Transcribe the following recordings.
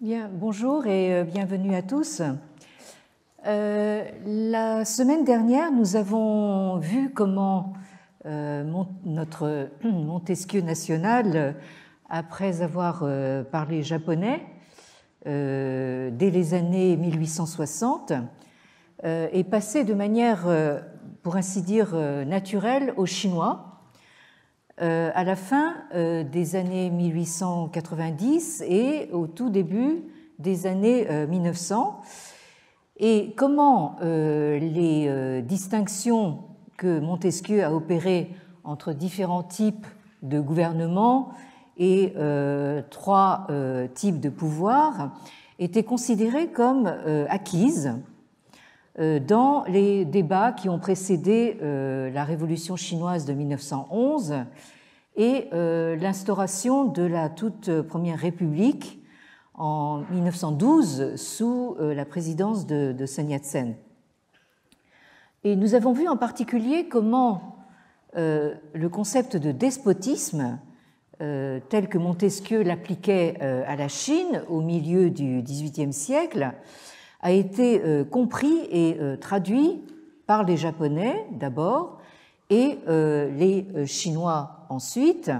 Bien, bonjour et bienvenue à tous. La semaine dernière, nous avons vu comment notre Montesquieu national, après avoir parlé japonais dès les années 1860, est passé de manière, pour ainsi dire, naturelle au chinois à la fin des années 1890 et au tout début des années 1900. Et comment les distinctions que Montesquieu a opérées entre différents types de gouvernements et trois types de pouvoirs étaient considérées comme acquises dans les débats qui ont précédé la Révolution chinoise de 1911 et l'instauration de la toute première République en 1912 sous la présidence de Sun Yat-sen. Et nous avons vu en particulier comment le concept de despotisme, tel que Montesquieu l'appliquait à la Chine au milieu du XVIIIe siècle, a été compris et traduit par les Japonais d'abord et les Chinois ensuite.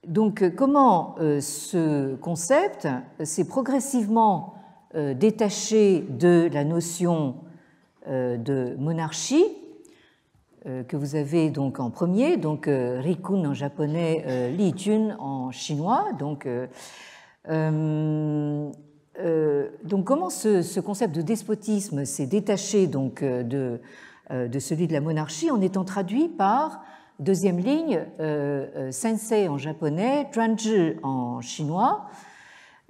Donc, comment ce concept s'est progressivement détaché de la notion de monarchie que vous avez donc en premier, donc Rikun en japonais, Li-jun en chinois, donc comment ce concept de despotisme s'est détaché donc de celui de la monarchie en étant traduit par, deuxième ligne, sensei en japonais, Zhuanzhi en chinois,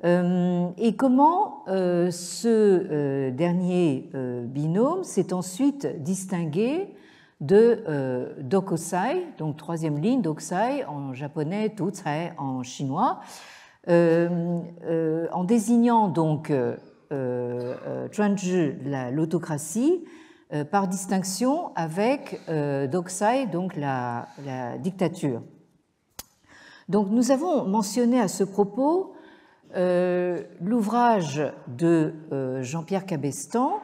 et comment ce dernier binôme s'est ensuite distingué de Dokosai, donc troisième ligne, Dokusai en japonais, Tucai en chinois, en désignant donc Zhuanzhi, l'autocratie, par distinction avec Dokusai, donc la dictature. Donc nous avons mentionné à ce propos l'ouvrage de Jean-Pierre Cabestan,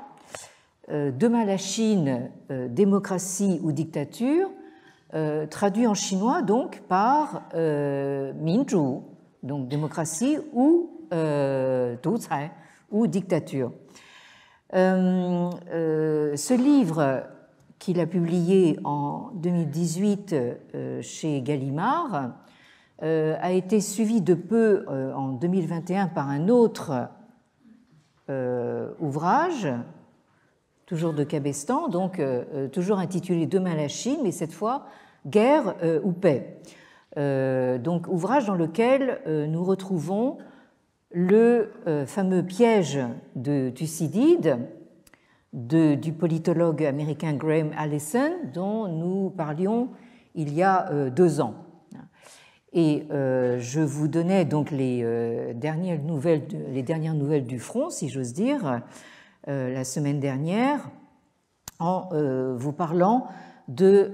Demain la Chine, démocratie ou dictature, traduit en chinois donc par Minzhu, donc démocratie ou Ducai ou dictature. Ce livre qu'il a publié en 2018 chez Gallimard a été suivi de peu en 2021 par un autre ouvrage, toujours de Cabestan, donc toujours intitulé Demain la Chine, mais cette fois Guerre ou paix. Donc ouvrage dans lequel nous retrouvons le fameux piège de Thucydide du politologue américain Graham Allison dont nous parlions il y a 2 ans. Et je vous donnais donc les dernières nouvelles du front, si j'ose dire, la semaine dernière, en vous parlant de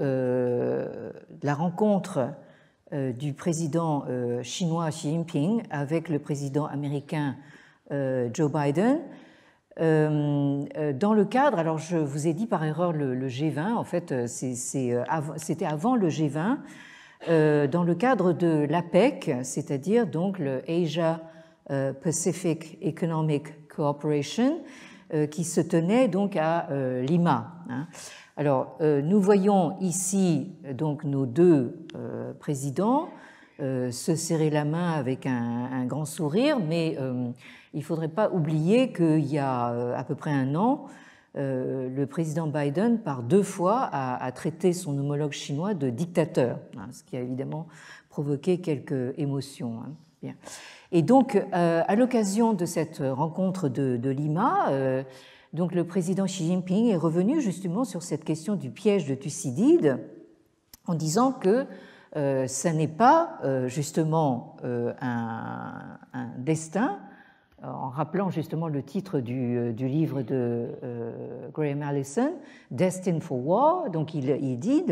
la rencontre du président chinois Xi Jinping avec le président américain Joe Biden dans le cadre, alors je vous ai dit par erreur le G20, en fait c'était avant le G20, dans le cadre de l'APEC, c'est-à-dire donc le Asia Pacific Economic Cooperation, qui se tenait donc à Lima. Alors, nous voyons ici donc nos deux présidents se serrer la main avec un grand sourire, mais il ne faudrait pas oublier qu'il y a à peu près 1 an, le président Biden, par 2 fois, a traité son homologue chinois de dictateur, ce qui a évidemment provoqué quelques émotions. Bien. Et donc, à l'occasion de cette rencontre de Lima, donc le président Xi Jinping est revenu justement sur cette question du piège de Thucydide en disant que ça n'est pas justement un destin, en rappelant justement le titre du livre de Graham Allison, Destined for War. Donc il dit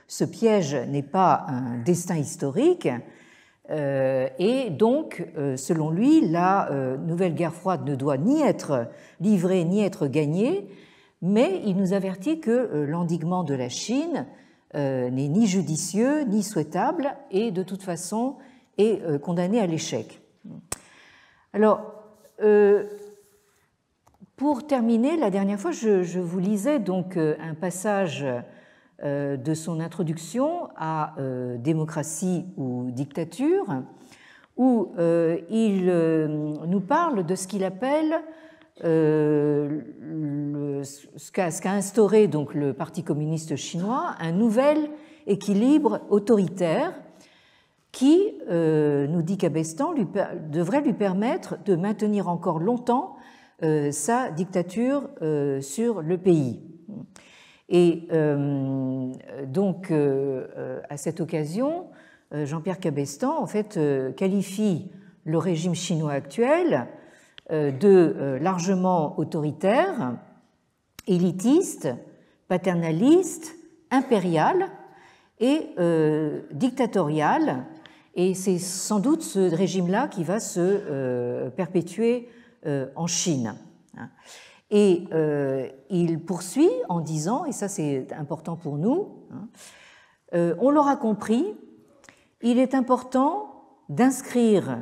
ce piège n'est pas un destin historique, Et donc, selon lui, la nouvelle guerre froide ne doit ni être livrée ni être gagnée, mais il nous avertit que l'endiguement de la Chine n'est ni judicieux ni souhaitable et de toute façon est condamné à l'échec. Alors, pour terminer, la dernière fois, je vous lisais donc un passage de son introduction à Démocratie ou dictature, où il nous parle de ce qu'il appelle ce qu'a instauré donc le Parti communiste chinois, un nouvel équilibre autoritaire qui, nous dit Cabestan, devrait lui permettre de maintenir encore longtemps sa dictature sur le pays. Et donc, à cette occasion, Jean-Pierre Cabestan, en fait, qualifie le régime chinois actuel de largement autoritaire, élitiste, paternaliste, impérial et dictatorial. Et c'est sans doute ce régime-là qui va se perpétuer en Chine. Et il poursuit en disant, et ça c'est important pour nous, on l'aura compris, il est important d'inscrire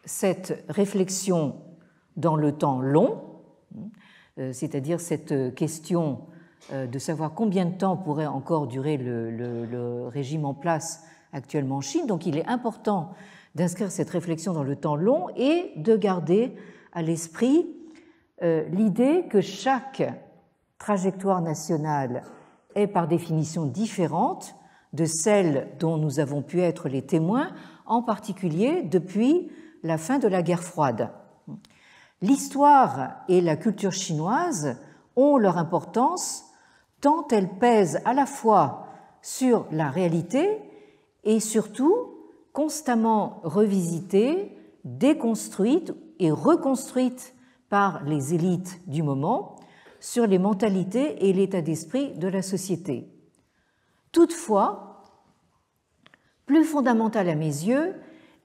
cette réflexion dans le temps long, c'est-à-dire cette question de savoir combien de temps pourrait encore durer le régime en place actuellement en Chine. Donc il est important d'inscrire cette réflexion dans le temps long et de garder à l'esprit l'idée que chaque trajectoire nationale est par définition différente de celle dont nous avons pu être les témoins, en particulier depuis la fin de la guerre froide. L'histoire et la culture chinoise ont leur importance tant elles pèsent à la fois sur la réalité et surtout constamment revisitées, déconstruites et reconstruites par les élites du moment sur les mentalités et l'état d'esprit de la société. Toutefois, plus fondamentale à mes yeux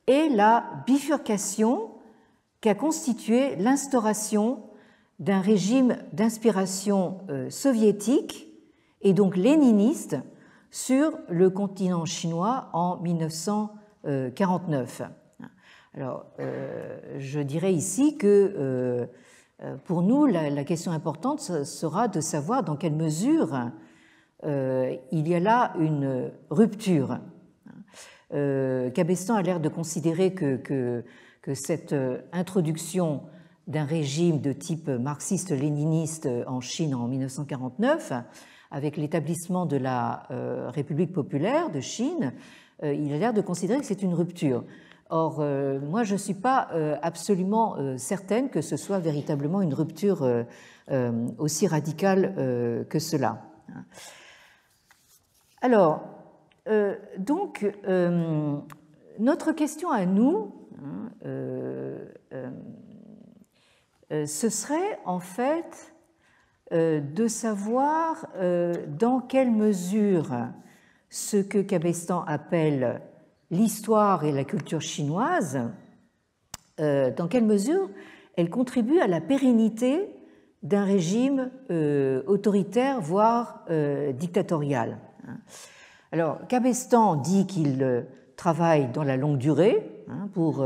est la bifurcation qu'a constituée l'instauration d'un régime d'inspiration soviétique et donc léniniste sur le continent chinois en 1949. Alors, je dirais ici que pour nous, la question importante sera de savoir dans quelle mesure il y a là une rupture. Cabestan a l'air de considérer que cette introduction d'un régime de type marxiste-léniniste en Chine en 1949, avec l'établissement de la République populaire de Chine, il a l'air de considérer que c'est une rupture. Or, moi, je ne suis pas absolument certaine que ce soit véritablement une rupture aussi radicale que cela. Alors, donc, notre question à nous, ce serait en fait de savoir dans quelle mesure ce que Cabestan appelle l'histoire et la culture chinoise, dans quelle mesure elle contribue à la pérennité d'un régime autoritaire, voire dictatorial. Alors, Cabestan dit qu'il travaille dans la longue durée pour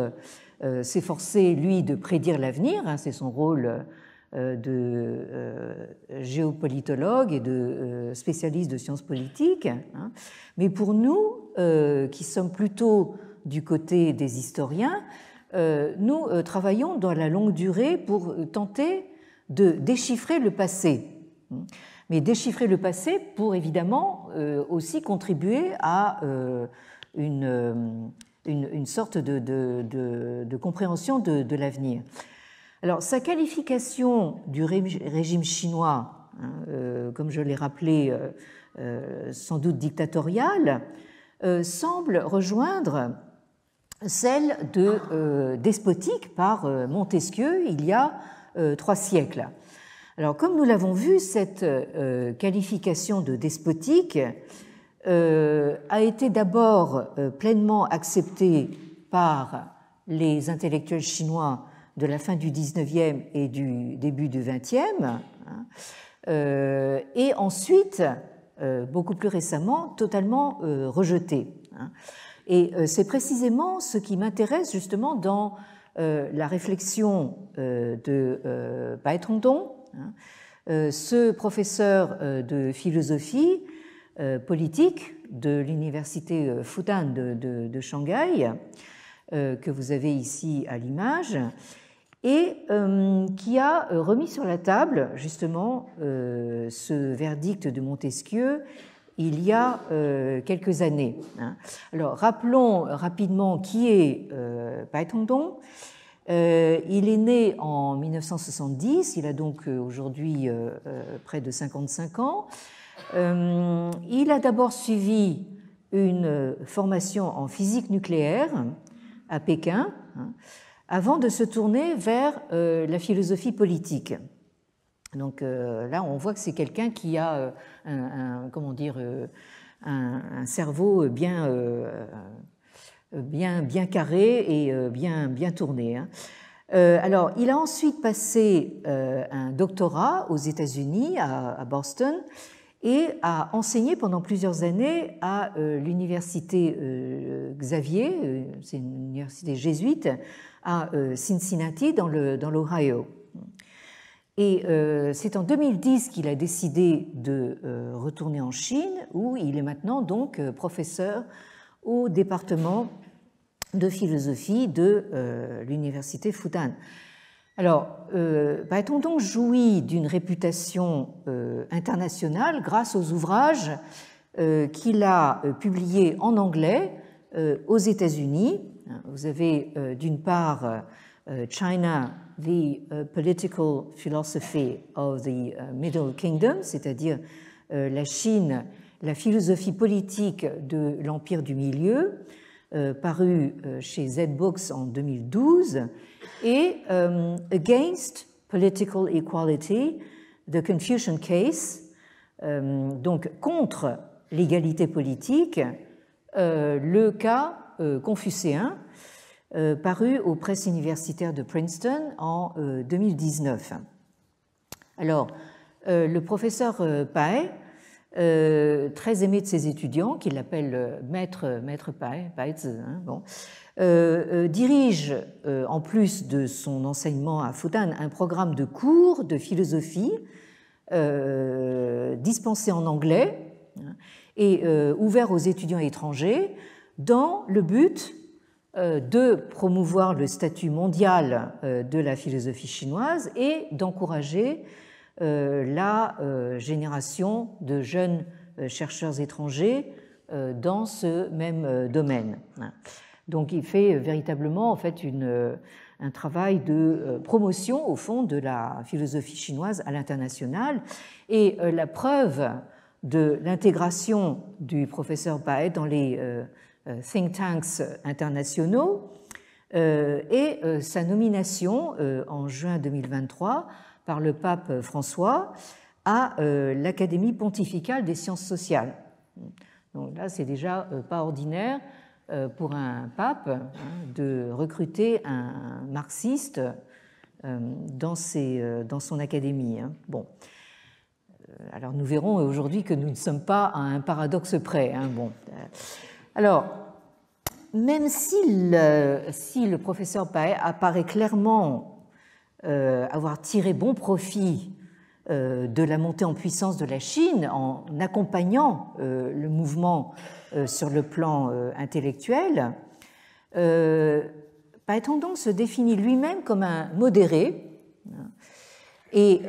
s'efforcer, lui, de prédire l'avenir. C'est son rôle de géopolitologue et de spécialiste de sciences politiques. Mais pour nous, qui sommes plutôt du côté des historiens, nous travaillons dans la longue durée pour tenter de déchiffrer le passé. Mais déchiffrer le passé pour évidemment aussi contribuer à une sorte de compréhension de l'avenir. Alors, sa qualification du régime chinois, comme je l'ai rappelé, sans doute dictatorial, semble rejoindre celle de despotique par Montesquieu il y a 3 siècles. Alors, comme nous l'avons vu, cette qualification de despotique a été d'abord pleinement acceptée par les intellectuels chinois de la fin du 19e et du début du 20e, et ensuite, beaucoup plus récemment, totalement rejeté. Et c'est précisément ce qui m'intéresse justement dans la réflexion de Bai Tongdong, ce professeur de philosophie politique de l'université Fudan de Shanghai, que vous avez ici à l'image, et qui a remis sur la table justement ce verdict de Montesquieu il y a quelques années. Alors, rappelons rapidement qui est Bai Tongdong. Il est né en 1970, il a donc aujourd'hui près de 55 ans. Il a d'abord suivi une formation en physique nucléaire à Pékin, avant de se tourner vers la philosophie politique. Donc là, on voit que c'est quelqu'un qui a un cerveau bien carré et bien tourné. Alors, il a ensuite passé un doctorat aux États-Unis, à Boston, et a enseigné pendant plusieurs années à l'université Xavier, c'est une université jésuite, à Cincinnati, dans l'Ohio. Et c'est en 2010 qu'il a décidé de retourner en Chine, où il est maintenant donc professeur au département de philosophie de l'université Fudan. Alors, Bai Tongdong jouit d'une réputation internationale grâce aux ouvrages qu'il a publiés en anglais aux États-Unis. Vous avez d'une part China, the Political Philosophy of the Middle Kingdom, c'est-à-dire la Chine, la philosophie politique de l'Empire du Milieu, paru chez Z-Books en 2012, et Against Political Equality, The Confucian Case, donc contre l'égalité politique, le cas confucéen, paru aux presses universitaires de Princeton en 2019. Alors, le professeur Bai, très aimé de ses étudiants, qu'il appelle Maître Bai, dirige, en plus de son enseignement à Fudan, un programme de cours de philosophie dispensé en anglais et ouvert aux étudiants étrangers dans le but de promouvoir le statut mondial de la philosophie chinoise et d'encourager la génération de jeunes chercheurs étrangers dans ce même domaine. Donc il fait véritablement en fait un travail de promotion au fond de la philosophie chinoise à l'international, et la preuve de l'intégration du professeur Bai dans les think tanks internationaux et sa nomination en juin 2023 par le pape François à l'Académie pontificale des sciences sociales. Donc là, c'est déjà pas ordinaire pour un pape de recruter un marxiste dans son académie. Bon. Alors nous verrons aujourd'hui que nous ne sommes pas à un paradoxe près. Bon. Alors, même si le professeur Bai apparaît clairement avoir tiré bon profit de la montée en puissance de la Chine en accompagnant le mouvement sur le plan intellectuel, Bai Tongdong se définit lui-même comme un modéré, et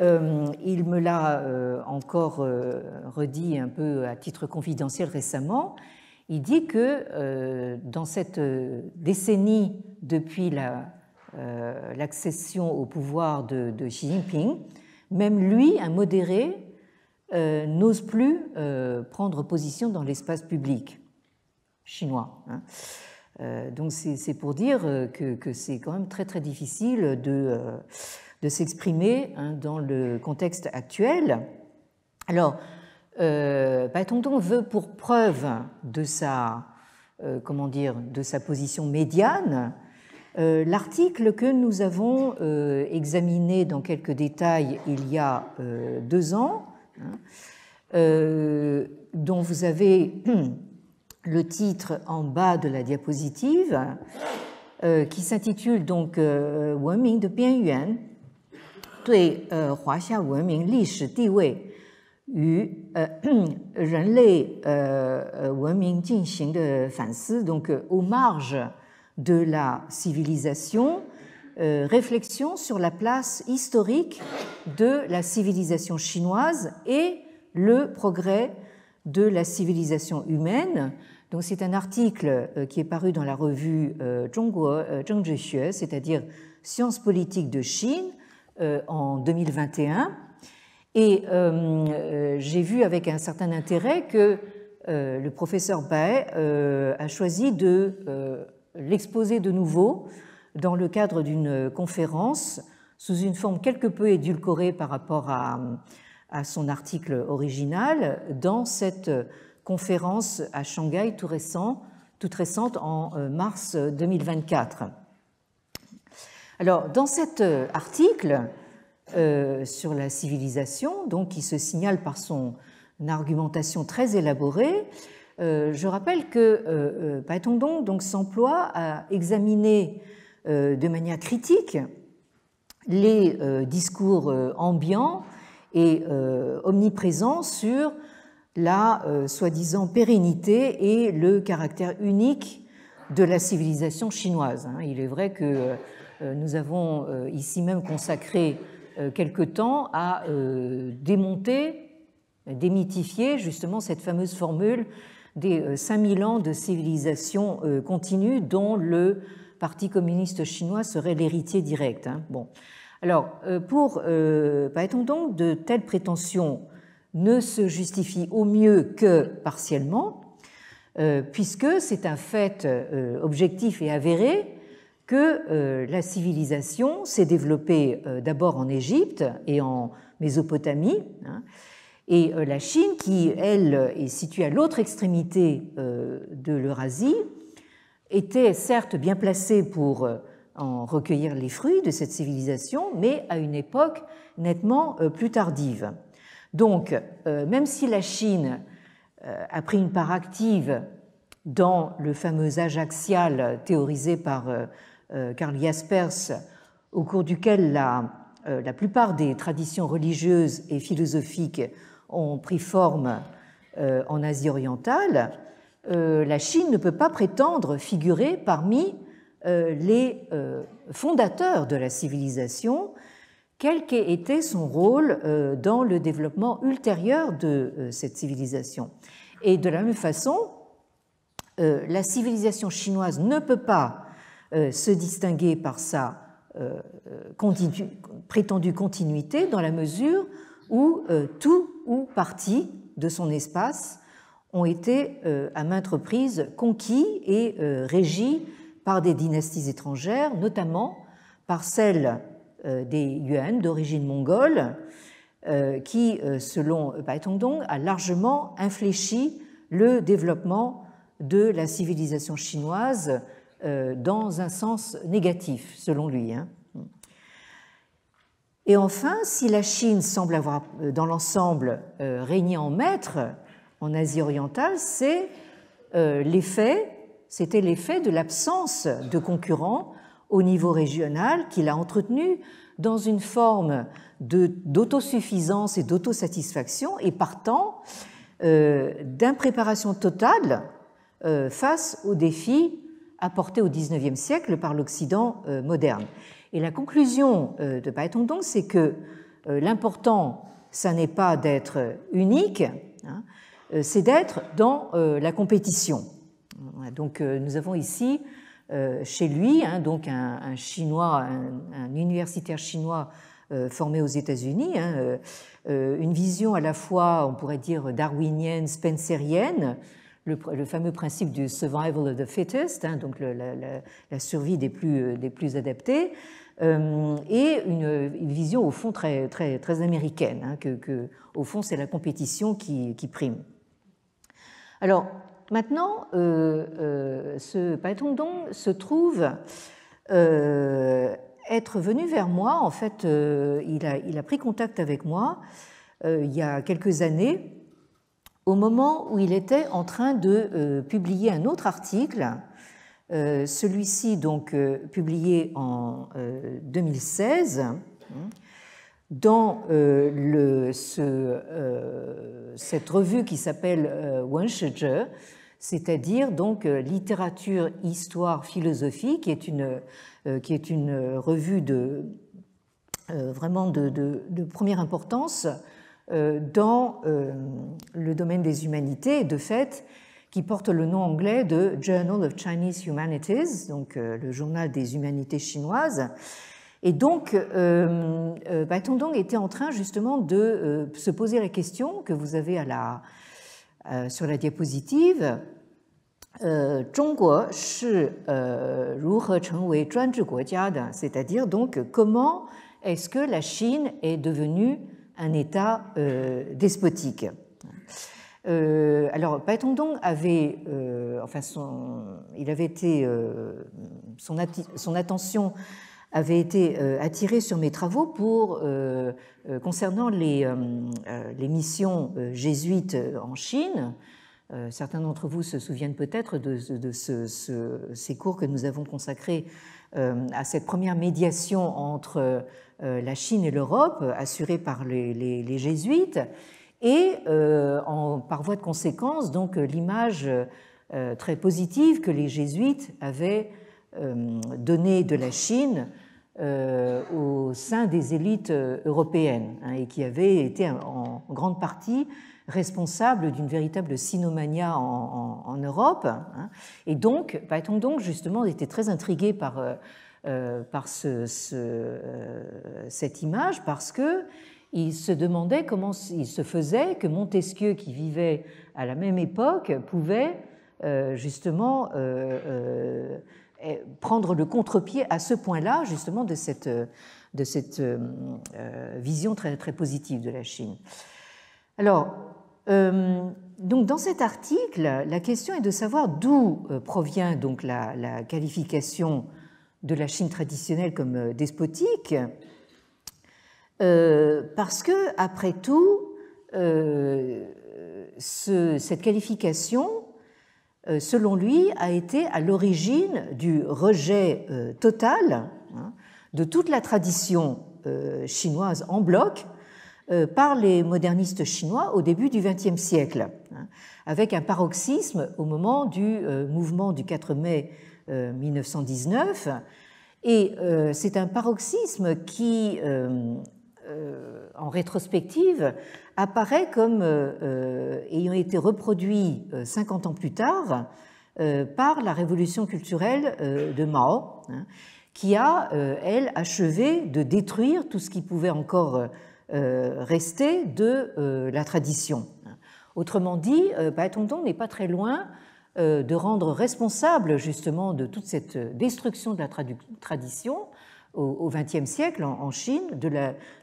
il me l'a encore redit un peu à titre confidentiel récemment. Il dit que dans cette décennie depuis l'accession au pouvoir de Xi Jinping, même lui, un modéré, n'ose plus prendre position dans l'espace public chinois. Donc c'est pour dire que c'est quand même très très difficile de s'exprimer dans le contexte actuel. Alors, Bai Tongdong veut pour preuve de sa comment dire, de sa position médiane, l'article que nous avons examiné dans quelques détails il y a 2 ans, dont vous avez le titre en bas de la diapositive, qui s'intitule donc 文明的边缘对华夏文明历史地位与人类文明进行的反思, donc aux marges de la civilisation, réflexion sur la place historique de la civilisation chinoise et le progrès de la civilisation humaine. Donc c'est un article qui est paru dans la revue Zhongguo Zhengzhixue, c'est-à-dire Sciences politiques de Chine, en 2021. Et j'ai vu avec un certain intérêt que le professeur Bai a choisi de l'exposer de nouveau dans le cadre d'une conférence sous une forme quelque peu édulcorée par rapport à son article original dans cette conférence à Shanghai toute récente en mars 2024. Alors, dans cet article sur la civilisation, donc, qui se signale par son argumentation très élaborée, je rappelle que Bai Tongdong donc s'emploie à examiner de manière critique les discours ambiants et omniprésents sur la soi-disant pérennité et le caractère unique de la civilisation chinoise. Il est vrai que nous avons ici même consacré quelque temps à démonter, démythifier justement cette fameuse formule des 5000 ans de civilisation continue dont le Parti communiste chinois serait l'héritier direct. Bon. Alors, pour Bai Tongdong, de telles prétentions ne se justifient au mieux que partiellement, puisque c'est un fait objectif et avéré que la civilisation s'est développée d'abord en Égypte et en Mésopotamie, et la Chine, qui, elle, est située à l'autre extrémité de l'Eurasie, était certes bien placée pour en recueillir les fruits de cette civilisation, mais à une époque nettement plus tardive. Donc, même si la Chine a pris une part active dans le fameux âge axial théorisé par Karl Jaspers, au cours duquel la plupart des traditions religieuses et philosophiques ont pris forme en Asie orientale, la Chine ne peut pas prétendre figurer parmi les fondateurs de la civilisation, quel qu'ait été son rôle dans le développement ultérieur de cette civilisation. Et de la même façon, la civilisation chinoise ne peut pas se distinguer par sa prétendue continuité dans la mesure où tout ou partie de son espace ont été à maintes reprises conquis et régis par des dynasties étrangères, notamment par celle des Yuan d'origine mongole, qui, selon Bai Tongdong, a largement infléchi le développement de la civilisation chinoise dans un sens négatif, selon lui. Et enfin, si la Chine semble avoir, dans l'ensemble, régné en maître en Asie orientale, c'était l'effet de l'absence de concurrents au niveau régional qu'il a entretenu dans une forme d'autosuffisance et d'autosatisfaction et partant d'impréparation totale face aux défis apportés au XIXe siècle par l'Occident moderne. Et la conclusion de Bai Tongdong, c'est que l'important, ça n'est pas d'être unique, c'est d'être dans la compétition. Donc nous avons ici chez lui donc un Chinois, un universitaire chinois formé aux États-Unis, une vision à la fois, on pourrait dire, darwinienne, spencerienne, le fameux principe du survival of the fittest, donc la survie des plus adaptés, et une vision au fond très, très, très américaine, que au fond c'est la compétition qui prime. Alors, maintenant, ce Bai Tongdong se trouve être venu vers moi. En fait, il a pris contact avec moi il y a quelques années, au moment où il était en train de publier un autre article, celui-ci donc publié en 2016, dans cette revue qui s'appelle Wenshizhe, c'est-à-dire donc littérature, histoire, philosophie, qui est une revue vraiment de première importance dans le domaine des humanités, et de fait, qui porte le nom anglais de Journal of Chinese Humanities, donc le journal des humanités chinoises. Et donc, Bai Tongdong était en train justement de se poser la question que vous avez sur la diapositive. 中国是如何成为专制国家的, c'est-à-dire donc comment est-ce que la Chine est devenue un État despotique. Alors, Bai Tongdong avait, son attention avait été attirée sur mes travaux concernant les missions jésuites en Chine. Certains d'entre vous se souviennent peut-être de ces cours que nous avons consacrés à cette première médiation entre la Chine et l'Europe, assurée par les jésuites, et par voie de conséquence, donc l'image très positive que les jésuites avaient donnée de la Chine au sein des élites européennes, et qui avait été en grande partie responsable d'une véritable sinomania en Europe. Et donc, Bai Tongdong, justement, était très intrigué par cette image, parce qu'il se demandait comment il se faisait que Montesquieu, qui vivait à la même époque, pouvait justement prendre le contre-pied à ce point-là, justement, de cette vision très, très positive de la Chine. Alors, donc dans cet article, la question est de savoir d'où provient donc la qualification de la Chine traditionnelle comme despotique, parce que, après tout, cette qualification, selon lui, a été à l'origine du rejet total de toute la tradition chinoise en bloc par les modernistes chinois au début du XXe siècle, avec un paroxysme au moment du mouvement du 4 mai 1919. Et c'est un paroxysme qui, en rétrospective, apparaît comme ayant été reproduit 50 ans plus tard par la révolution culturelle de Mao, qui a, elle, achevé de détruire tout ce qui pouvait encore rester de la tradition. Autrement dit, Bai Tongdong n'est pas très loin de rendre responsable justement de toute cette destruction de la tradition au XXe siècle en Chine,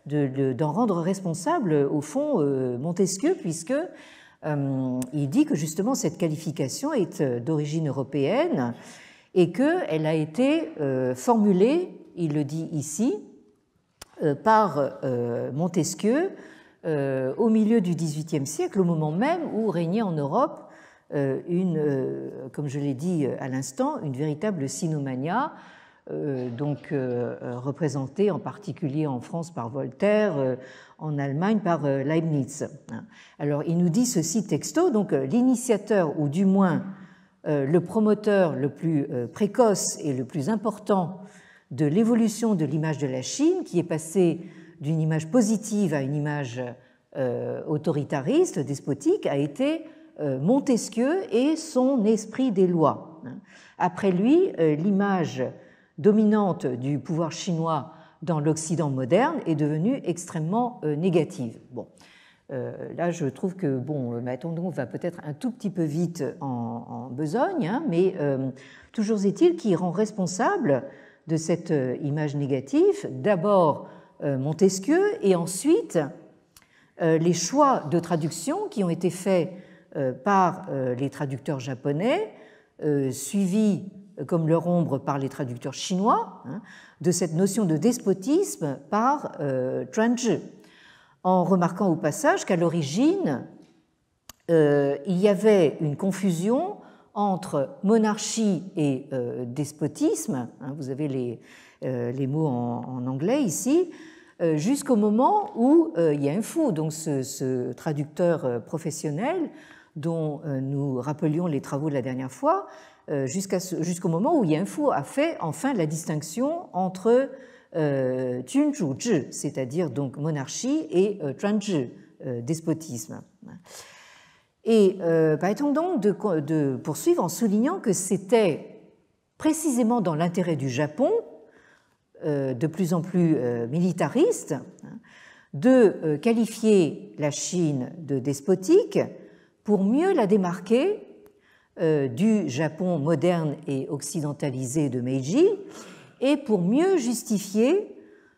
d'en rendre responsable au fond Montesquieu, puisque il dit que justement cette qualification est d'origine européenne et qu'elle a été formulée, il le dit ici, par Montesquieu au milieu du XVIIIe siècle, au moment même où régnait en Europe comme je l'ai dit à l'instant, une véritable sinomania, représentée en particulier en France par Voltaire, en Allemagne par Leibniz. Alors, il nous dit ceci texto, donc l'initiateur, ou du moins le promoteur le plus précoce et le plus important de l'évolution de l'image de la Chine, qui est passée d'une image positive à une image autoritariste, despotique, a été Montesquieu et son esprit des lois. Après lui, l'image dominante du pouvoir chinois dans l'Occident moderne est devenue extrêmement négative. Bon, là, je trouve que Bai Tongdong va peut-être un tout petit peu vite en besogne, mais toujours est-il qu'il rend responsable de cette image négative d'abord Montesquieu et ensuite les choix de traduction qui ont été faits par les traducteurs japonais, suivis comme leur ombre par les traducteurs chinois, de cette notion de despotisme par Zhuangzi, en remarquant au passage qu'à l'origine, il y avait une confusion entre monarchie et despotisme, vous avez les mots en anglais ici, jusqu'au moment où Yan Fu, donc ce traducteur professionnel dont nous rappelions les travaux de la dernière fois, jusqu'au moment où Yan Fu a fait enfin la distinction entre Junzhuzhi, c'est-à-dire donc monarchie, et Zhuangzi, despotisme. Et permettons donc de poursuivre en soulignant que c'était précisément dans l'intérêt du Japon, de plus en plus militariste, de qualifier la Chine de despotique pour mieux la démarquer du Japon moderne et occidentalisé de Meiji et pour mieux justifier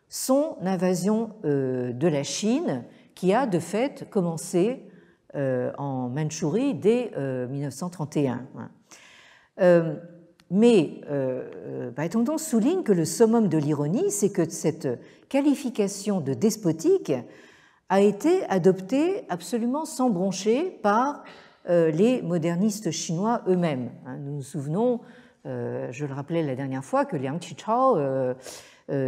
son invasion de la Chine qui a de fait commencé en Mandchourie dès 1931. Mais Baitongdong souligne que le summum de l'ironie, c'est que cette qualification de despotique a été adoptée absolument sans broncher par les modernistes chinois eux-mêmes. Nous nous souvenons, je le rappelais la dernière fois, que Liang Qichao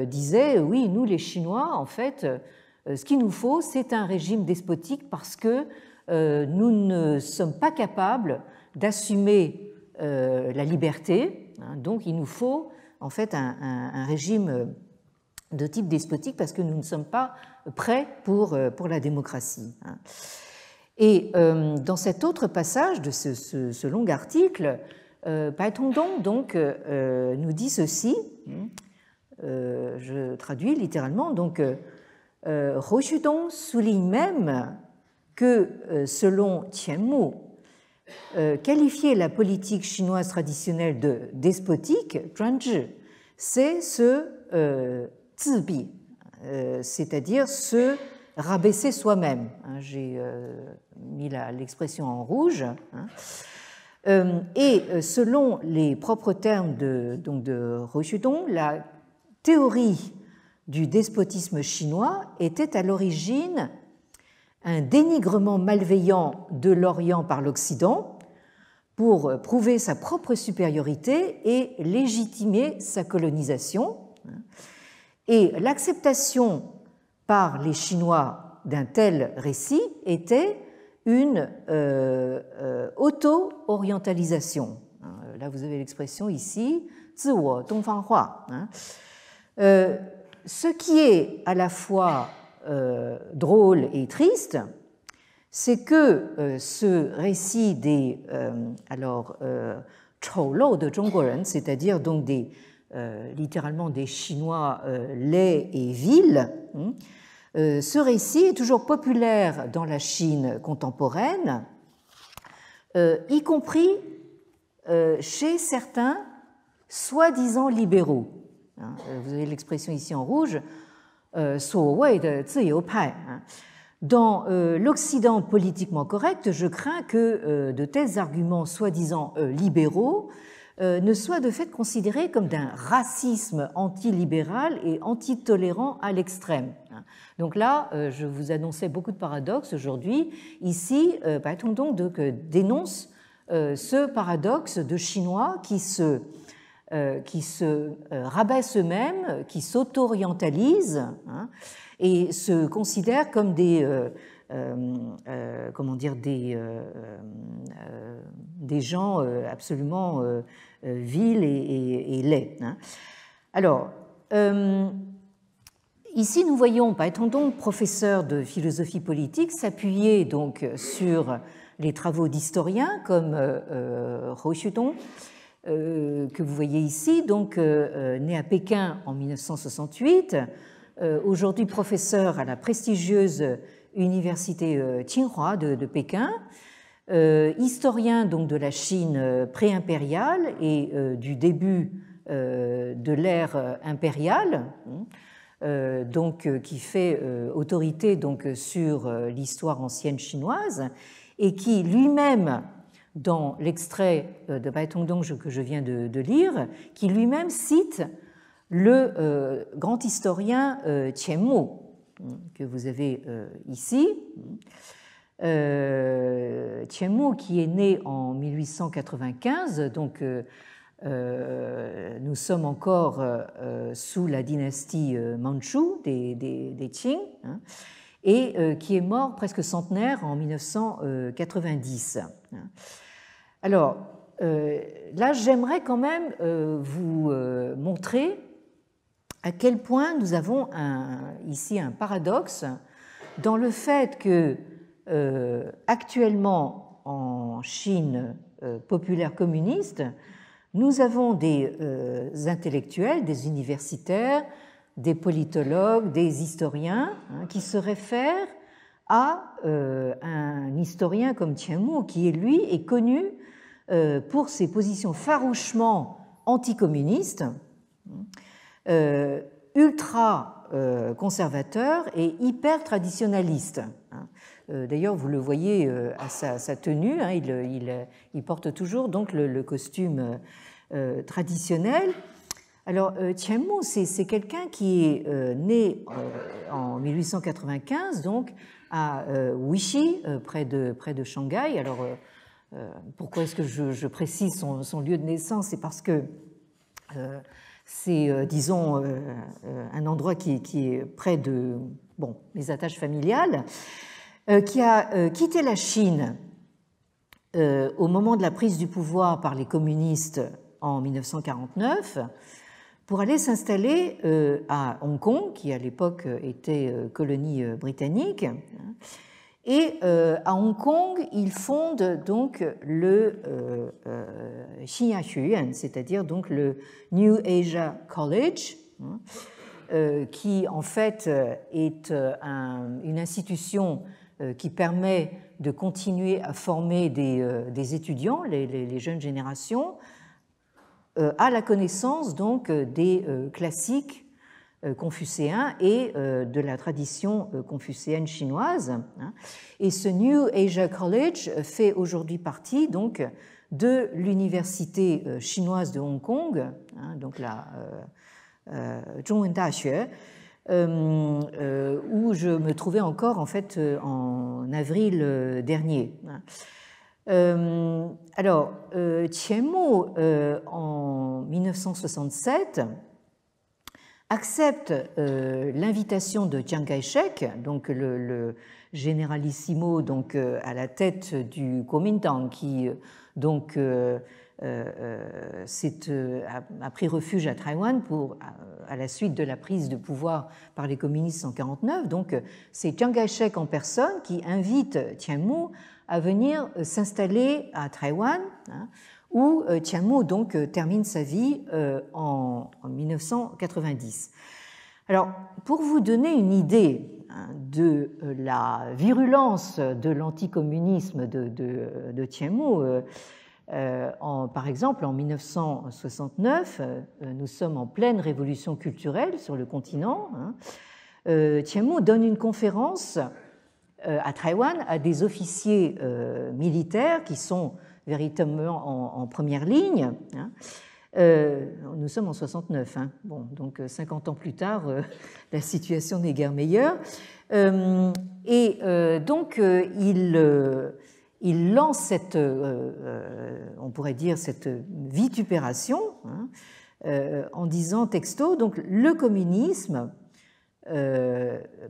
disait « Oui, nous les Chinois, en fait, ce qu'il nous faut, c'est un régime despotique parce que nous ne sommes pas capables d'assumer la liberté, donc il nous faut en fait un régime de type despotique parce que nous ne sommes pas prêts pour la démocratie. » Et dans cet autre passage de ce long article, Baitongdong donc nous dit ceci, je traduis littéralement, donc Hou Xudong souligne même que selon Qianmu, qualifier la politique chinoise traditionnelle de despotique, Zhuangzi, c'est se zibi, c'est-à-dire se rabaisser soi-même. J'ai mis l'expression en rouge. Et selon les propres termes de Hou Xudong, la théorie du despotisme chinois était à l'origine un dénigrement malveillant de l'Orient par l'Occident pour prouver sa propre supériorité et légitimer sa colonisation. Et l'acceptation par les Chinois d'un tel récit était une auto-orientalisation. Là, vous avez l'expression ici, 自我东方化. Ce qui est à la fois drôle et triste, c'est que ce récit des choulo de Zhongguoren, c'est-à-dire donc littéralement des Chinois laids et vils, ce récit est toujours populaire dans la Chine contemporaine, y compris chez certains soi-disant libéraux. Vous avez l'expression ici en rouge, 所谓的自由派. Dans l'Occident politiquement correct, je crains que de tels arguments soi-disant libéraux ne soient de fait considérés comme d'un racisme antilibéral et antitolérant à l'extrême. Donc là, je vous annonçais beaucoup de paradoxes aujourd'hui. Ici, Baitongdong dénonce ce paradoxe de Chinois qui se rabaissent eux-mêmes, qui s'auto-orientalisent et se considèrent comme des gens absolument vils et laids. Alors, ici, nous voyons Baitongdong, professeur de philosophie politique, s'appuyer donc sur les travaux d'historiens comme Hou Xudong, que vous voyez ici, donc né à Pékin en 1968, aujourd'hui professeur à la prestigieuse université Tsinghua de Pékin, historien donc de la Chine pré-impériale et du début de l'ère impériale, donc qui fait autorité donc sur l'histoire ancienne chinoise, et qui lui-même, dans l'extrait de Baitongdong que je viens de lire, qui lui-même cite le grand historien Qianmu, que vous avez ici. Qianmu, qui est né en 1895, donc nous sommes encore sous la dynastie mandchoue des Qing, hein, et qui est mort presque centenaire en 1990. Alors, là, j'aimerais quand même vous montrer à quel point nous avons ici un paradoxe dans le fait que actuellement en Chine populaire communiste, nous avons des intellectuels, des universitaires, des politologues, des historiens qui se réfèrent à un historien comme Qianmu qui, lui, est connu pour ses positions farouchement anticommunistes, ultra conservateurs et hyper traditionnalistes. D'ailleurs, vous le voyez à sa tenue, il porte toujours donc le costume traditionnel. Alors, Qianmu, c'est quelqu'un qui est né en 1895, donc à Wuxi, près de Shanghai. Alors, pourquoi est-ce que je précise son lieu de naissance? C'est parce que c'est, disons, un endroit qui est près de les attaches familiales, qui a quitté la Chine au moment de la prise du pouvoir par les communistes en 1949 pour aller s'installer à Hong Kong, qui à l'époque était colonie britannique. Et à Hong Kong, il fonde donc le Xinya Xueyuan, c'est-à-dire donc le New Asia College, qui en fait est une institution qui permet de continuer à former des étudiants, les jeunes générations, à la connaissance donc des classiques confucéens et de la tradition confucéenne chinoise. Et ce New Asia College fait aujourd'hui partie donc de l'université chinoise de Hong Kong, donc la Zhongwen Daxue, où je me trouvais encore en fait en avril dernier. Alors, Qianmu, en 1967, accepte l'invitation de Chiang Kai-shek, donc le généralissimo donc à la tête du Kuomintang, qui donc a pris refuge à Taïwan à la suite de la prise de pouvoir par les communistes en 1949. Donc c'est Chiang Kai-shek en personne qui invite Qianmu à venir s'installer à Taïwan, où Qianmu donc termine sa vie en 1990. Alors, pour vous donner une idée de la virulence de l'anticommunisme de Qianmu, par exemple, en 1969, nous sommes en pleine révolution culturelle sur le continent. Qianmu donne une conférence à Taïwan à des officiers militaires qui sont véritablement en première ligne. Nous sommes en 69, donc 50 ans plus tard, la situation n'est guère meilleure. Et donc, il lance cette, on pourrait dire, cette vitupération en disant texto, donc le communisme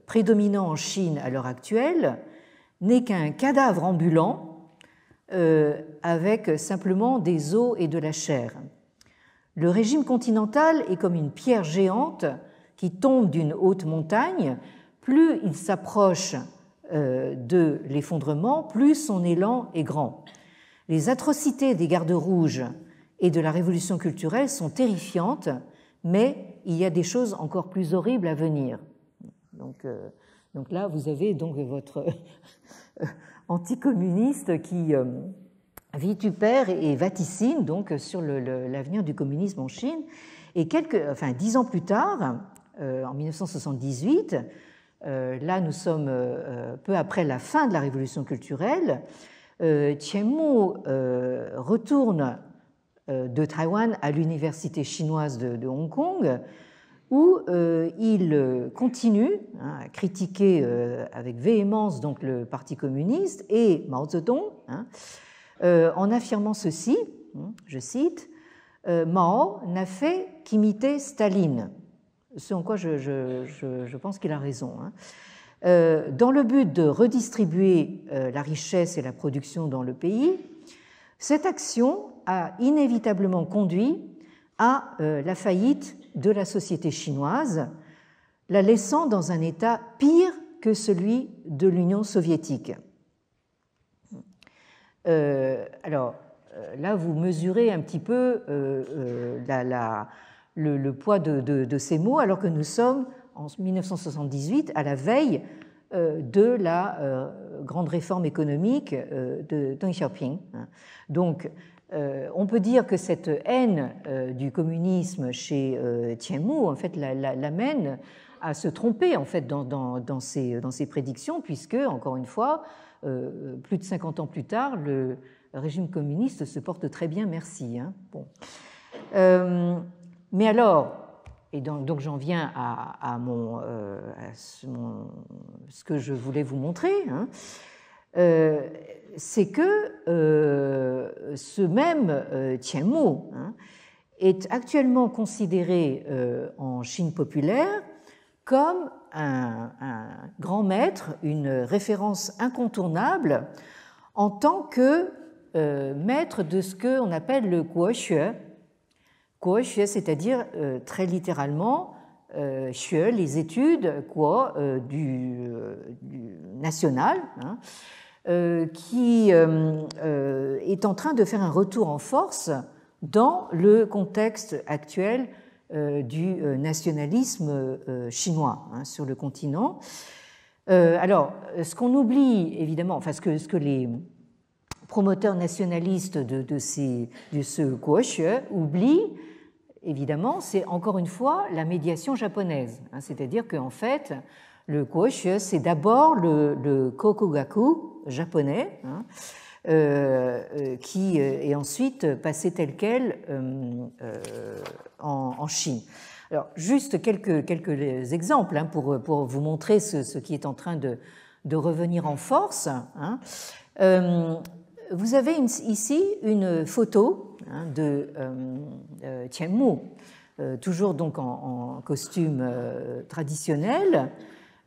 prédominant en Chine à l'heure actuelle n'est qu'un cadavre ambulant avec simplement des os et de la chair. Le régime continental est comme une pierre géante qui tombe d'une haute montagne. Plus il s'approche de l'effondrement, plus son élan est grand. Les atrocités des gardes rouges et de la révolution culturelle sont terrifiantes, mais il y a des choses encore plus horribles à venir. Donc là, vous avez donc votre anticommuniste qui vitupère et vaticine donc sur l'avenir du communisme en Chine. Et 10 ans plus tard, en 1978, là nous sommes peu après la fin de la révolution culturelle, Qian Mu retourne de Taïwan à l'université chinoise de Hong Kong, où il continue à critiquer avec véhémence donc, le Parti communiste et Mao Zedong, en affirmant ceci, je cite, Mao n'a fait qu'imiter Staline, ce en quoi je pense qu'il a raison, dans le but de redistribuer la richesse et la production dans le pays. Cette action a inévitablement conduit à la faillite de la société chinoise, la laissant dans un état pire que celui de l'Union soviétique. Alors, là, vous mesurez un petit peu le poids de ces mots, alors que nous sommes en 1978 à la veille de la grande réforme économique de Deng Xiaoping. Donc, on peut dire que cette haine du communisme chez Qian Mu, en fait, l'amène à se tromper en fait dans ses prédictions, puisque, encore une fois, plus de 50 ans plus tard, le régime communiste se porte très bien, merci. Bon. Mais alors, et donc j'en viens à ce que je voulais vous montrer, c'est que ce même Qian Mu est actuellement considéré en Chine populaire comme un grand maître, une référence incontournable en tant que maître de ce qu'on appelle le Guoxue. Guoxue, c'est-à-dire très littéralement xue, les études du national, qui est en train de faire un retour en force dans le contexte actuel du nationalisme chinois sur le continent. Alors, ce qu'on oublie évidemment, enfin ce que les promoteurs nationalistes de ce Guoxue oublient, évidemment, c'est encore une fois la médiation japonaise. C'est-à-dire qu'en fait, le Guoxue, c'est d'abord le Kokugaku japonais, qui est ensuite passé tel quel en Chine. Alors, juste quelques exemples pour vous montrer ce qui est en train de revenir en force. Vous avez ici une photo de Qian Mu, toujours donc en costume traditionnel.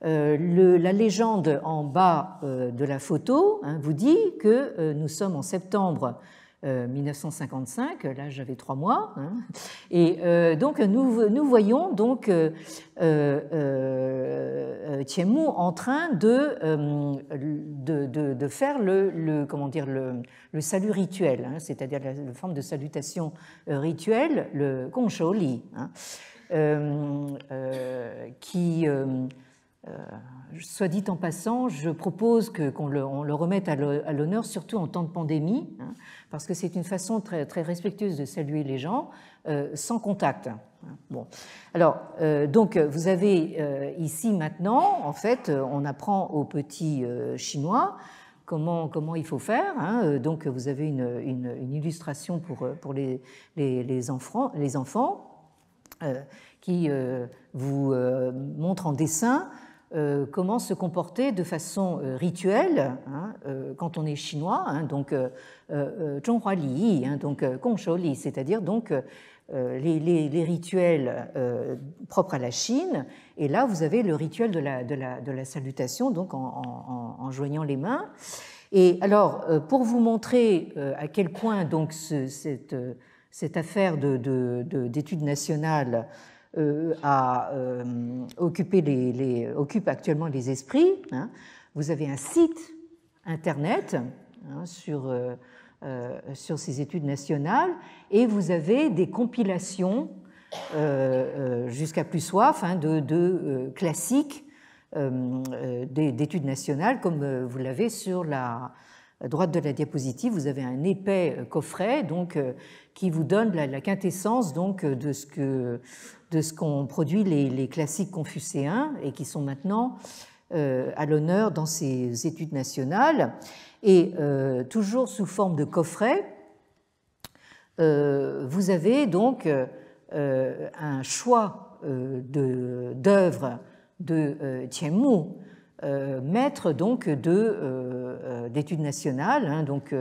La légende en bas de la photo vous dit que nous sommes en septembre 1955, là j'avais 3 mois, et donc nous voyons donc Qian Mu en train de faire le salut rituel, c'est-à-dire la forme de salutation rituelle, le Gongshou Li, qui soit dit en passant, je propose qu'on le remette à l'honneur, surtout en temps de pandémie, parce que c'est une façon très, très respectueuse de saluer les gens sans contact. Bon. Alors, donc, vous avez ici maintenant, en fait, on apprend aux petits Chinois comment il faut faire. Donc, vous avez une illustration pour les enfants qui vous montre en dessin comment se comporter de façon rituelle quand on est chinois, donc Zhonghua Li, donc Gongshou Li, c'est-à-dire donc les rituels propres à la Chine. Et là, vous avez le rituel de la salutation, donc en joignant les mains. Et alors, pour vous montrer à quel point donc cette affaire d'études nationales occupe actuellement les esprits, vous avez un site internet sur ces études nationales et vous avez des compilations jusqu'à plus soif de classiques d'études nationales, comme vous l'avez sur la droite de la diapositive. Vous avez un épais coffret donc qui vous donne la quintessence donc de ce qu'ont produit les classiques confucéens et qui sont maintenant à l'honneur dans ses études nationales. Et toujours sous forme de coffret, vous avez donc un choix d'œuvres de Qianmu, maître donc d'études nationales. Hein, donc,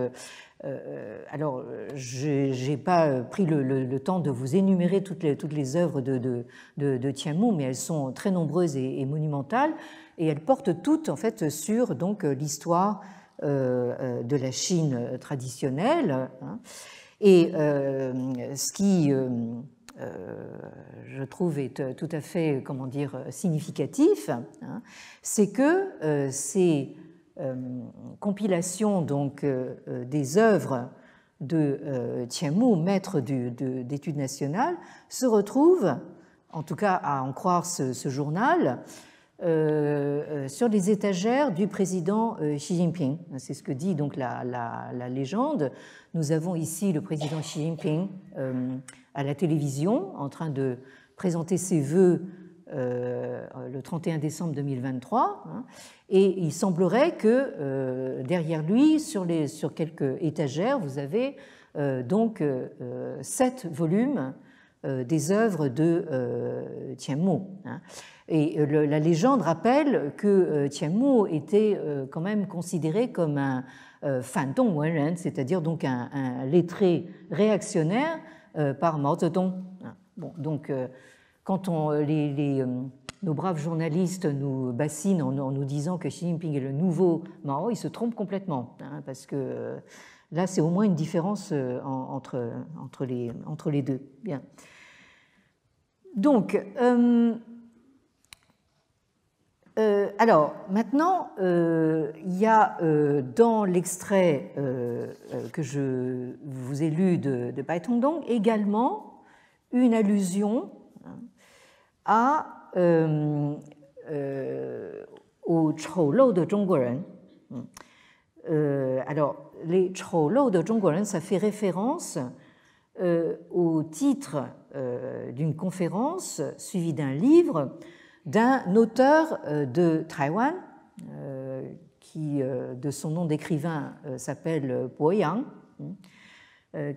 alors, je n'ai pas pris le temps de vous énumérer toutes les œuvres de Qianmu, mais elles sont très nombreuses et monumentales, et elles portent toutes en fait sur donc l'histoire de la Chine traditionnelle. Hein, et ce qui, je trouve, est tout à fait, comment dire, significatif, hein, c'est que ces compilations donc des œuvres de Qianmu, maître d'études nationales, se retrouvent, en tout cas à en croire ce journal, sur les étagères du président Xi Jinping. C'est ce que dit donc la légende. Nous avons ici le président Xi Jinping à la télévision en train de présenter ses vœux le 31 décembre 2023, hein, et il semblerait que derrière lui, sur quelques étagères, vous avez donc 7 volumes des œuvres de Qianmu. Hein. Et la légende rappelle que Qianmu était quand même considéré comme un fandong wenren, c'est-à-dire donc un lettré réactionnaire par Mao Zedong. Bon, donc quand nos braves journalistes nous bassinent en nous disant que Xi Jinping est le nouveau Mao, ils se trompent complètement, hein, parce que là, c'est au moins une différence entre les deux. Bien. Donc, alors, maintenant, il y a dans l'extrait que je vous ai lu de Bai Tongdong également une allusion aux Choulou de Zhongguoren. Alors, les Choulou de Zhongguoren, ça fait référence au titre d'une conférence suivie d'un livre d'un auteur de Taïwan qui, de son nom d'écrivain, s'appelle Bo Yang,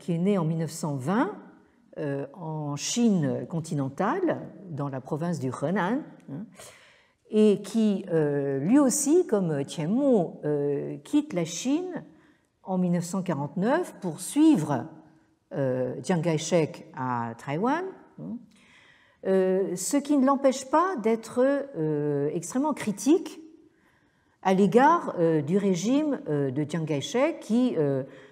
qui est né en 1920 en Chine continentale, dans la province du Henan, et qui, lui aussi, comme Qianmu, quitte la Chine en 1949 pour suivre Chiang Kai-shek à Taïwan, ce qui ne l'empêche pas d'être extrêmement critique à l'égard du régime de Chiang Kai-shek qui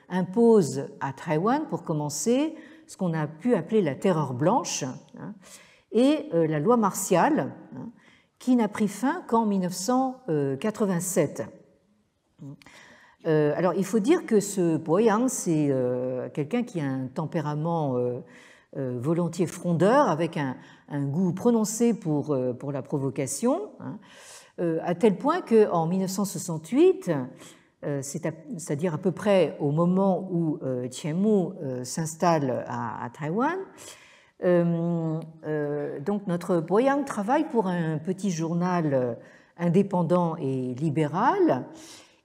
impose à Taïwan, pour commencer, ce qu'on a pu appeler la terreur blanche, hein, et la loi martiale, hein, qui n'a pris fin qu'en 1987. Alors, il faut dire que ce Bo Yang, c'est quelqu'un qui a un tempérament volontiers frondeur, avec un goût prononcé pour la provocation, hein, à tel point qu'en 1968, c'est-à-dire à peu près au moment où Qianmu s'installe à Taïwan, donc notre Bo Yang travaille pour un petit journal indépendant et libéral,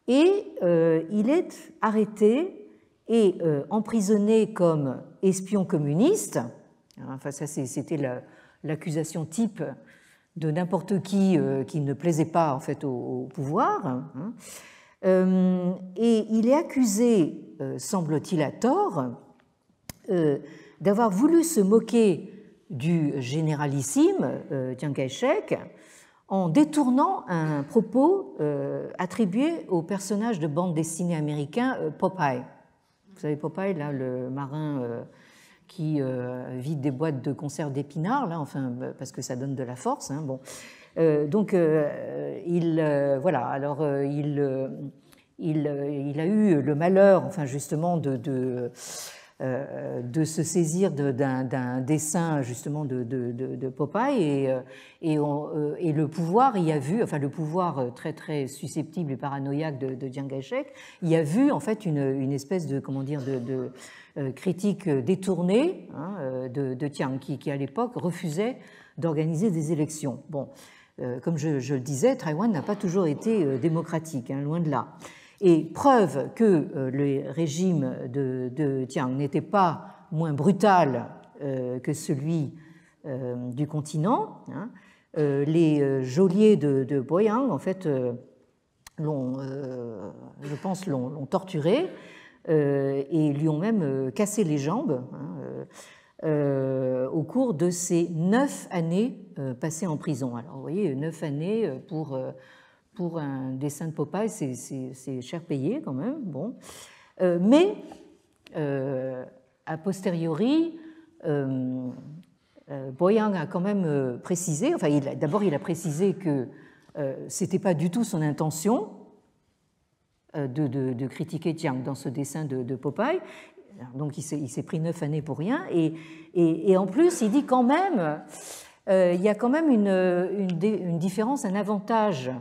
et il est arrêté et emprisonné comme espion communiste. Enfin, ça, c'était l'accusation type de n'importe qui ne plaisait pas en fait au pouvoir. Hein. Et il est accusé, semble-t-il à tort, d'avoir voulu se moquer du généralissime Chiang Kai-shek en détournant un propos attribué au personnage de bande dessinée américain Popeye. Vous savez Popeye, là, le marin qui vide des boîtes de conserve d'épinards, là, enfin, parce que ça donne de la force. Hein, bon. Donc, voilà. Alors, il a eu le malheur, enfin, justement, de se saisir d'un dessin justement de Popeye, et le pouvoir y a vu, enfin le pouvoir très très susceptible et paranoïaque de Chiang Kai-shek, y a vu en fait une espèce de, comment dire, de critique détournée, hein, de Chiang, qui à l'époque refusait d'organiser des élections. Bon, comme je le disais, Taïwan n'a pas toujours été démocratique, hein, loin de là. Et preuve que le régime de Chiang n'était pas moins brutal que celui du continent, hein, les geôliers de Boyang, en fait, je pense, l'ont torturé et lui ont même cassé les jambes, hein, au cours de ces 9 années passées en prison. Alors, vous voyez, 9 années pour un dessin de Popeye, c'est cher payé quand même. Bon. Mais, a posteriori, Boyang a quand même précisé, enfin, d'abord il a précisé que ce n'était pas du tout son intention de critiquer Chiang dans ce dessin de Popeye. Donc il s'est pris 9 années pour rien. Et en plus, il dit quand même, il y a quand même une différence, un avantage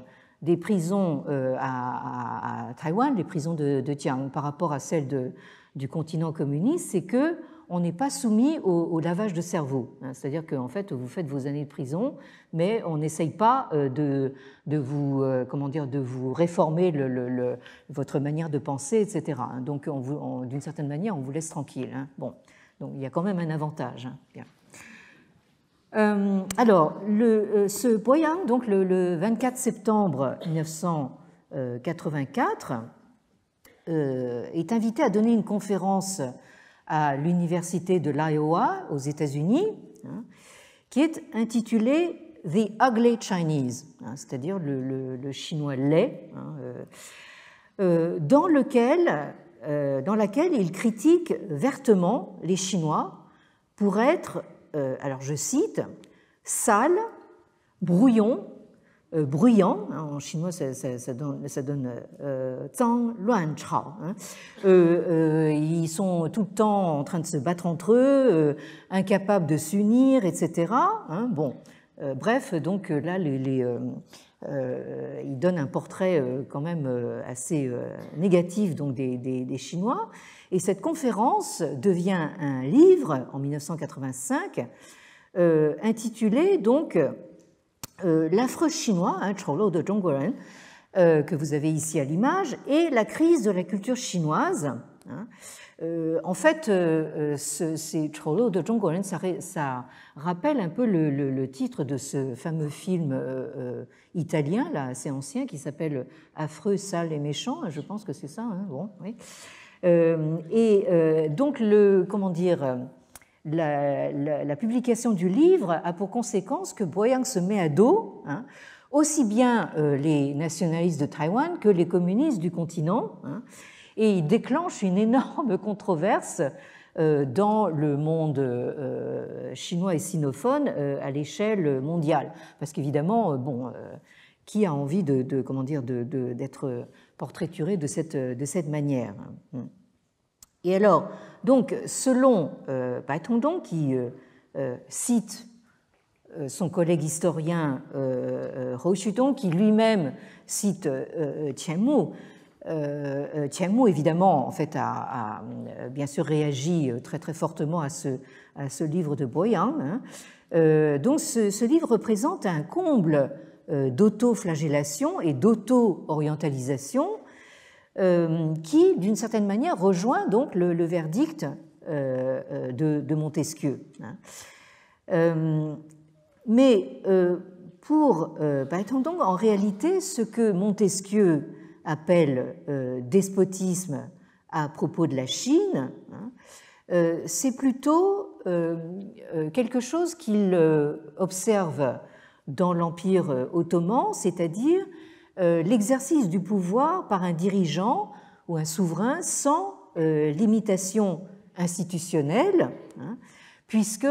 des prisons à Taïwan, les prisons de Chiang, par rapport à celles du continent communiste, c'est que on n'est pas soumis au lavage de cerveau. C'est-à-dire qu'en fait, vous faites vos années de prison, mais on n'essaye pas de vous réformer votre manière de penser, etc. Donc, d'une certaine manière, on vous laisse tranquille. Bon, donc il y a quand même un avantage. Bien. Alors, ce Boyang, donc le 24 septembre 1984, est invité à donner une conférence à l'université de l'Iowa aux États-Unis, hein, qui est intitulée The Ugly Chinese, hein, c'est-à-dire le chinois laid, hein, dans laquelle il critique vertement les Chinois pour être, alors je cite, sales, brouillons, bruyants, hein, en chinois ça donne zhang luan chao. Ils sont tout le temps en train de se battre entre eux, incapables de s'unir, etc. Hein, bon, bref, donc là, il donne un portrait quand même assez négatif donc, des Chinois. Et cette conférence devient un livre en 1985 intitulé donc L'affreux chinois, hein, Choulo de Zhongguoren, que vous avez ici à l'image, et la crise de la culture chinoise. Hein. En fait, ces Choulo de Zhongguoren, ça rappelle un peu le titre de ce fameux film italien, là, assez ancien, qui s'appelle Affreux, sale et méchant. Je pense que c'est ça. Hein, bon, oui. Donc, la publication du livre a pour conséquence que Boyang se met à dos, hein, aussi bien les nationalistes de Taïwan que les communistes du continent, hein, et il déclenche une énorme controverse dans le monde chinois et sinophone à l'échelle mondiale. Parce qu'évidemment, qui a envie d'être portraituré de cette manière, hein. Et alors, donc, selon Bai Tongdong, qui cite son collègue historien Hou Xudong, qui lui-même cite Qian Mu, évidemment, en fait, a bien sûr réagi très très fortement à ce livre de Boyang. Hein. Donc, ce livre représente un comble d'auto-flagellation et d'auto-orientalisation qui, d'une certaine manière, rejoint donc le verdict de Montesquieu. Mais pour Bai Tongdong, en réalité, ce que Montesquieu appelle despotisme à propos de la Chine, c'est plutôt quelque chose qu'il observe dans l'Empire ottoman, c'est-à-dire l'exercice du pouvoir par un dirigeant ou un souverain sans limitation institutionnelle, hein, puisque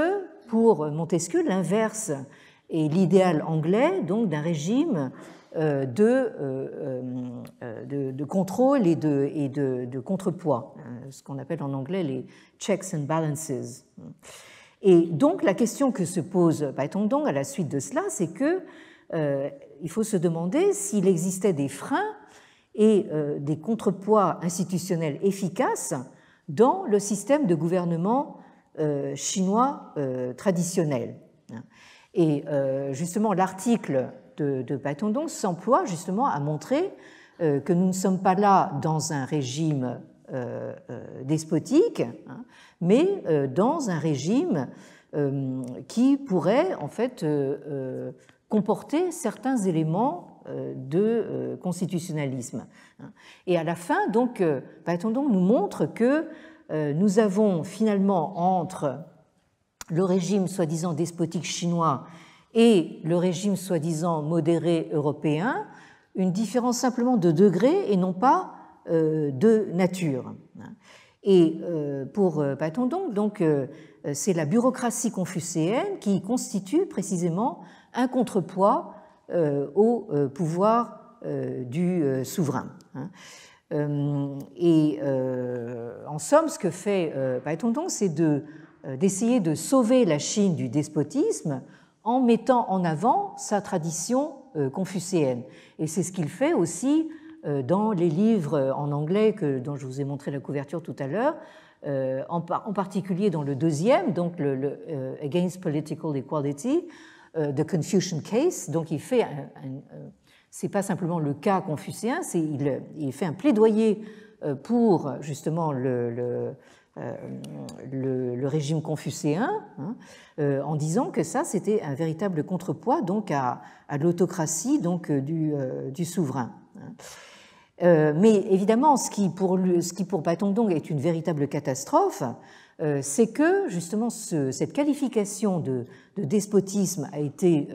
pour Montesquieu, l'inverse est l'idéal anglais, donc d'un régime de contrôle et de contrepoids, ce qu'on appelle en anglais les checks and balances. Et donc la question que se pose Bai Tongdong à la suite de cela, c'est que il faut se demander s'il existait des freins et des contrepoids institutionnels efficaces dans le système de gouvernement chinois traditionnel. Et justement, l'article de Paetongtarn s'emploie justement à montrer que nous ne sommes pas là dans un régime despotique, hein, mais dans un régime qui pourrait en fait comporter certains éléments de constitutionnalisme. Et à la fin, donc, Paetongtarn nous montre que nous avons finalement entre le régime soi-disant despotique chinois et le régime soi-disant modéré européen une différence simplement de degré et non pas de nature. Et pour Paetongtarn, donc, c'est la bureaucratie confucéenne qui constitue précisément un contrepoids au pouvoir du souverain. Et en somme, ce que fait Paetongtarn, c'est d'essayer de sauver la Chine du despotisme en mettant en avant sa tradition confucéenne. Et c'est ce qu'il fait aussi dans les livres en anglais dont je vous ai montré la couverture tout à l'heure, en particulier dans le deuxième, donc le Against Political Equality, The Confucian Case. Donc il fait c'est pas simplement le cas confucéen, il fait un plaidoyer pour justement le régime confucéen, hein, en disant que ça c'était un véritable contrepoids donc à l'autocratie donc du souverain. Mais évidemment, ce qui pour Paetongtarn est une véritable catastrophe, c'est que justement cette qualification de despotisme a été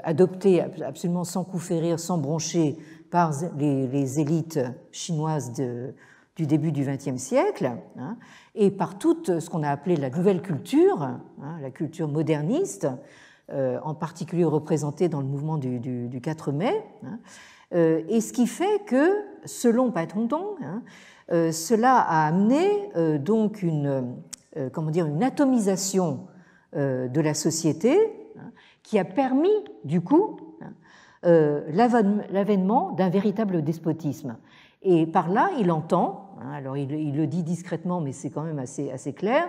adoptée absolument sans coup férir, sans broncher par les élites chinoises du début du XXe siècle, hein, et par toute ce qu'on a appelé la nouvelle culture, hein, la culture moderniste, en particulier représentée dans le mouvement du 4 mai, hein, et ce qui fait que, selon Paetongtarn, hein, cela a amené donc une atomisation de la société, hein, qui a permis du coup l'avènement d'un véritable despotisme. Et par là, il entend, hein, alors il le dit discrètement, mais c'est quand même assez clair,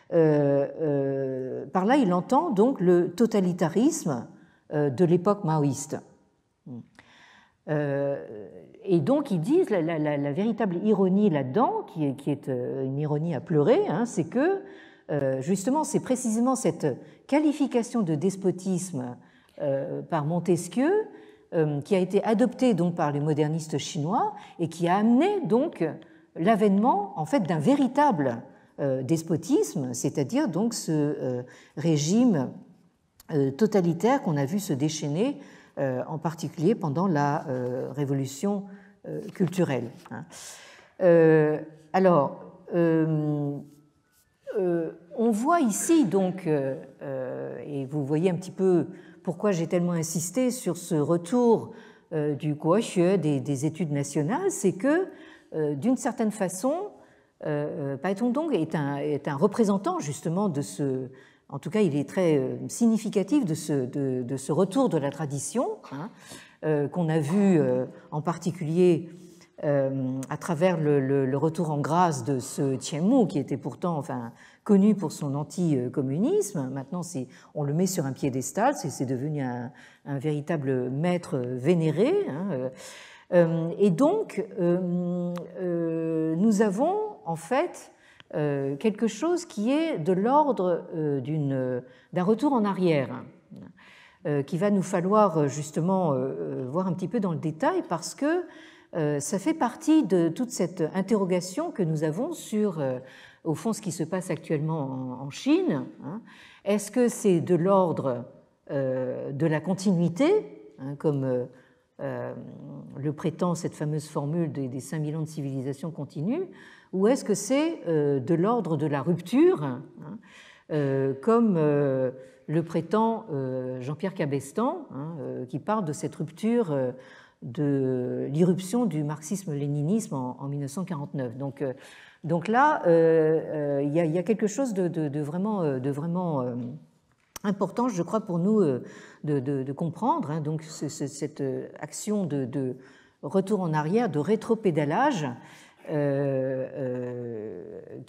par là, il entend donc le totalitarisme de l'époque maoïste. Et donc, ils disent la véritable ironie là-dedans, qui est une ironie à pleurer, hein, c'est que justement, c'est précisément cette qualification de despotisme par Montesquieu qui a été adoptée donc par les modernistes chinois et qui a amené donc l'avènement en fait d'un véritable despotisme, c'est-à-dire donc ce régime totalitaire qu'on a vu se déchaîner en particulier pendant la révolution culturelle. Alors, on voit ici donc, et vous voyez un petit peu pourquoi j'ai tellement insisté sur ce retour du Guoxue, des études nationales, c'est que d'une certaine façon, Paetongtarn est un représentant justement de ce. En tout cas, il est très significatif de ce retour de la tradition, hein, qu'on a vu en particulier à travers le retour en grâce de ce Qianmu, qui était pourtant connu pour son anti-communisme. Maintenant, on le met sur un piédestal, c'est devenu un véritable maître vénéré. Hein. Et donc, nous avons en fait quelque chose qui est de l'ordre d'un retour en arrière, qu'il va nous falloir justement voir un petit peu dans le détail, parce que ça fait partie de toute cette interrogation que nous avons sur, au fond, ce qui se passe actuellement en Chine. Hein. Est-ce que c'est de l'ordre de la continuité, hein, comme le prétend cette fameuse formule des 5000 ans de civilisation continue, ou est-ce que c'est de l'ordre de la rupture, hein, comme le prétend Jean-Pierre Cabestan, hein, qui parle de cette rupture de l'irruption du marxisme-léninisme en 1949. Donc là, il y a quelque chose de vraiment important, je crois, pour nous de comprendre, hein, donc cette action de retour en arrière, de rétropédalage,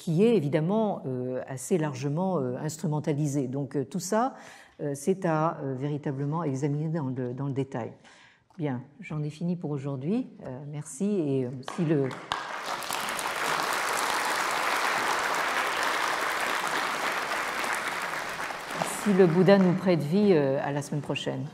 qui est évidemment assez largement instrumentalisé. Donc tout ça, c'est à véritablement examiner dans le détail. Bien, j'en ai fini pour aujourd'hui. Merci. Et si le Bouddha nous prête vie, à la semaine prochaine.